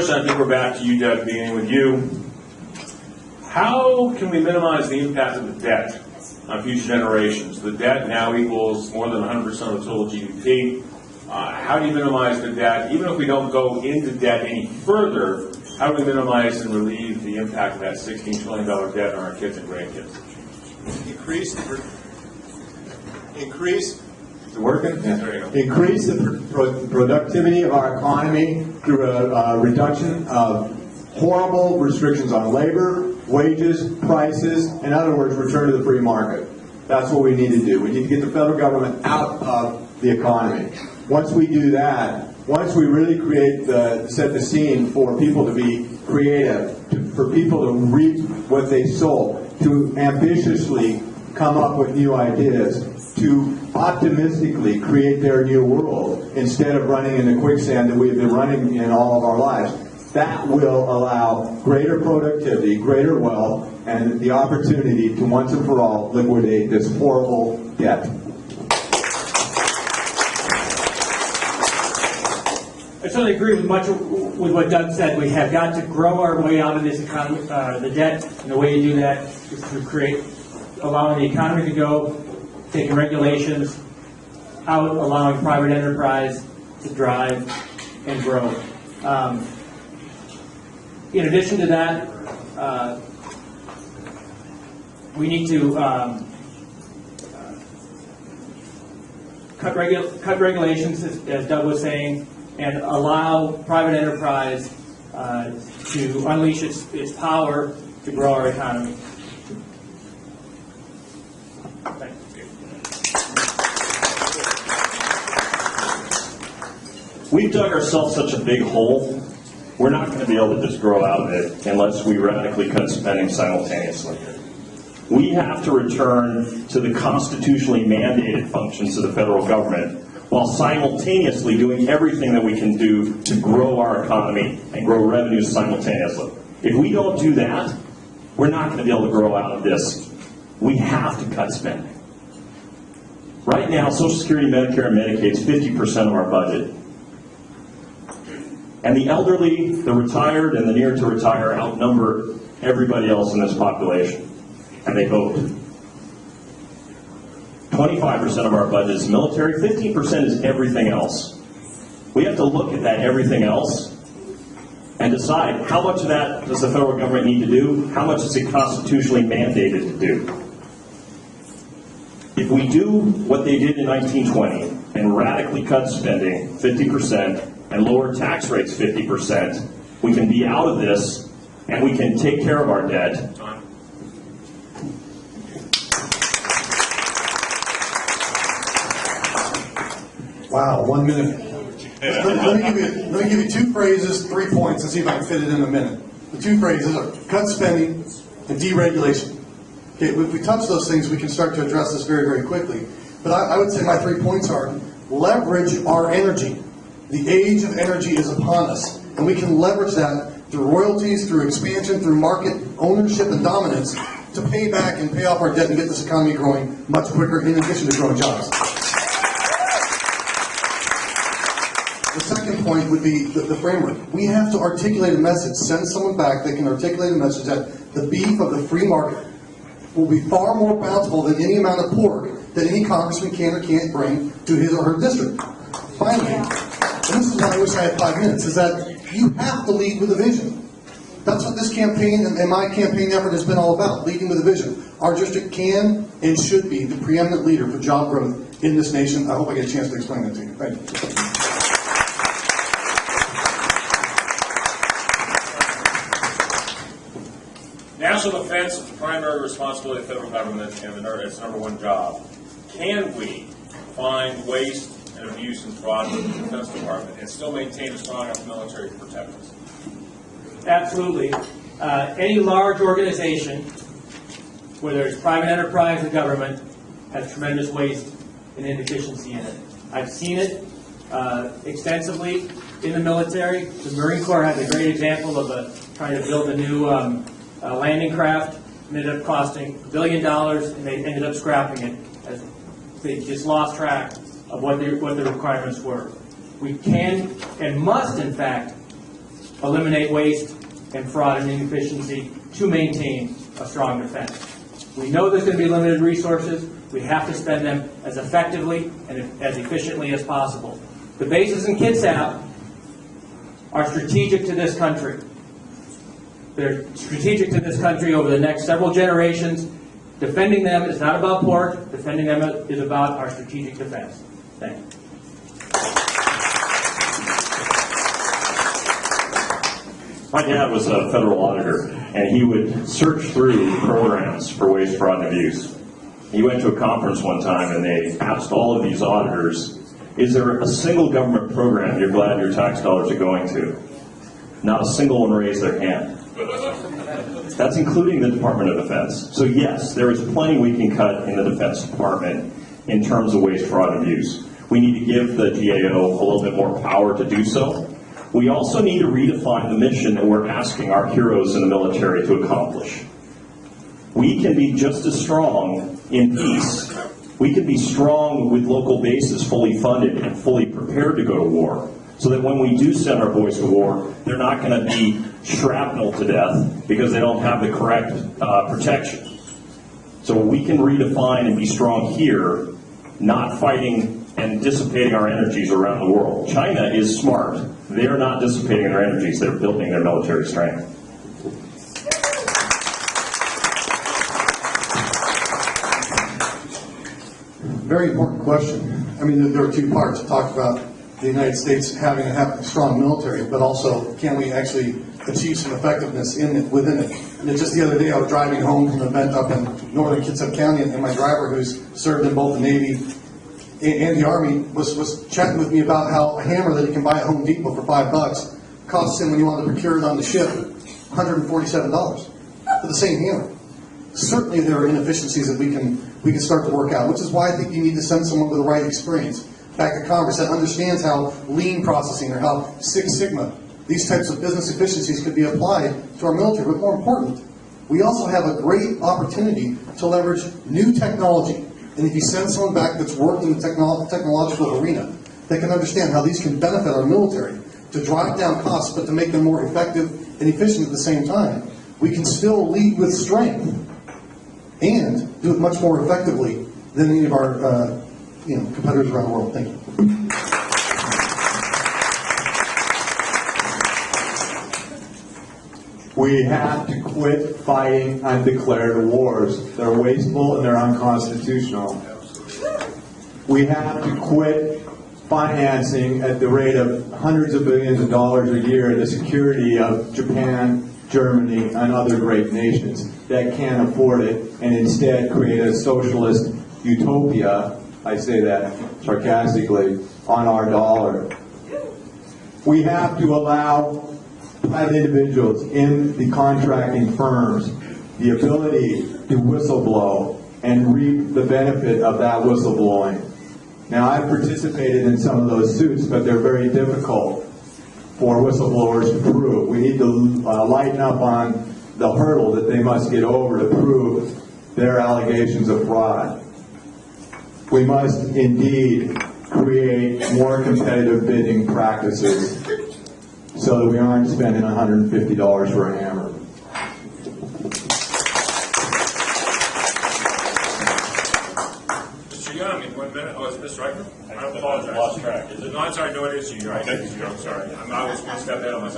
question, I think we're back to you, Deb, beginning with you. How can we minimize the impact of the debt on future generations? The debt now equals more than 100% of the total GDP. How do you minimize the debt? Even if we don't go into debt any further, how do we minimize and relieve the impact of that $16 trillion debt on our kids and grandkids? Is it working? Yeah. There you go. Increase the productivity of our economy through a reduction of horrible restrictions on labor, wages, prices. In other words, return to the free market. That's what we need to do. We need to get the federal government out of the economy. Once we do that, once we really set the scene for people to be creative, for people to reap what they sow, to ambitiously come up with new ideas, to optimistically create their new world instead of running in the quicksand that we've been running in all of our lives, that will allow greater productivity, greater wealth, and the opportunity to once and for all liquidate this horrible debt. I certainly agree with much with what Doug said. We have got to grow our way out of this economy, the debt, and the way to do that is to allowing the economy to go, taking regulations out, allowing private enterprise to drive and grow. In addition to that, we need to cut regulations, as Doug was saying, and allow private enterprise to unleash its power to grow our economy. We've dug ourselves such a big hole, we're not going to be able to just grow out of it unless we radically cut spending simultaneously. We have to return to the constitutionally mandated functions of the federal government while simultaneously doing everything that we can do to grow our economy and grow revenues simultaneously. If we don't do that, we're not going to be able to grow out of this. We have to cut spending. Right now, Social Security, Medicare, and Medicaid is 50% of our budget. And the elderly, the retired, and the near to retire outnumber everybody else in this population. And they vote. 25% of our budget is military, 15% is everything else. We have to look at that everything else and decide how much of that does the federal government need to do, how much is it constitutionally mandated to do. If we do what they did in 1920 and radically cut spending 50% and lower tax rates 50%, we can be out of this and we can take care of our debt. Wow, 1 minute. Let me give you two phrases, 3 points, and see if I can fit it in a minute. The two phrases are cut spending and deregulation. Okay, if we touch those things, we can start to address this very, very quickly. But I would say my 3 points are leverage our energy. The age of energy is upon us, and we can leverage that through royalties, through expansion, through market ownership and dominance to pay back and pay off our debt and get this economy growing much quicker in addition to growing jobs. The second point would be the framework. We have to articulate a message, send someone back that can articulate a message that the beef of the free market will be far more bountiful than any amount of pork that any congressman can or can't bring to his or her district. Finally, and this is why I wish I had 5 minutes, is that you have to lead with a vision. That's what this campaign and my campaign effort has been all about, leading with a vision. Our district can and should be the preeminent leader for job growth in this nation. I hope I get a chance to explain that to you. Thank you. National defense is the primary responsibility of the federal government and its #1 job. Can we find waste and abuse and fraud in the Defense Department and still maintain a strong enough military to protect us? Absolutely. Any large organization, whether it's private enterprise or government, has tremendous waste and inefficiency in it. I've seen it extensively in the military. The Marine Corps has a great example of trying to build a new landing craft. It ended up costing $1 billion, and they ended up scrapping it as they just lost track of what the requirements were. We can and must, in fact, eliminate waste and fraud and inefficiency to maintain a strong defense. We know there's going to be limited resources. We have to spend them as effectively and as efficiently as possible. The bases in Kitsap are strategic to this country. They're strategic to this country over the next several generations. Defending them is not about pork. Defending them is about our strategic defense. Thank you. My dad was a federal auditor, and he would search through programs for waste, fraud, and abuse. He went to a conference one time, and they asked all of these auditors, is there a single government program you're glad your tax dollars are going to? Not a single one raised their hand. That's including the Department of Defense. So yes, there is plenty we can cut in the Defense Department in terms of waste, fraud, and abuse. We need to give the GAO a little bit more power to do so. We also need to redefine the mission that we're asking our heroes in the military to accomplish. We can be just as strong in peace. We can be strong with local bases fully funded and fully prepared to go to war, so that when we do send our boys to war, they're not going to be shrapnel to death because they don't have the correct protection. So we can redefine and be strong here, not fighting and dissipating our energies around the world. China is smart. They're not dissipating their energies. They're building their military strength. Very important question. I mean, there are two parts. Talk about the United States having a strong military, but also can we actually achieve some effectiveness within it. And just the other day, I was driving home from an event up in northern Kitsap County, and my driver, who's served in both the Navy and the Army, was chatting with me about how a hammer that he can buy at Home Depot for $5 costs him, when you want to procure it on the ship, $147 for the same hammer. Certainly there are inefficiencies that we can start to work out, which is why I think you need to send someone with the right experience back to Congress that understands how lean processing or how Six Sigma, these types of business efficiencies could be applied to our military. But more important, we also have a great opportunity to leverage new technology. And if you send someone back that's worked in the technological arena, they can understand how these can benefit our military to drive down costs, but to make them more effective and efficient at the same time. We can still lead with strength and do it much more effectively than any of our competitors around the world. Thank you. We have to quit fighting undeclared wars. They're wasteful and they're unconstitutional. We have to quit financing at the rate of hundreds of billions of dollars a year the security of Japan, Germany, and other great nations that can't afford it, and instead create a socialist utopia, I say that sarcastically, on our dollar. We have to allow private individuals in the contracting firms the ability to whistleblow and reap the benefit of that whistleblowing. Now, I've participated in some of those suits, but they're very difficult for whistleblowers to prove. We need to lighten up on the hurdle that they must get over to prove their allegations of fraud. We must indeed create more competitive bidding practices so that we aren't spending $150 for a hammer. Mr. Young, in 1 minute. Oh, it's Mr. Reichman? I apologize. Lost track. No, I'm sorry. No, it is you. You're right. I'm sorry. I was one step ahead of myself.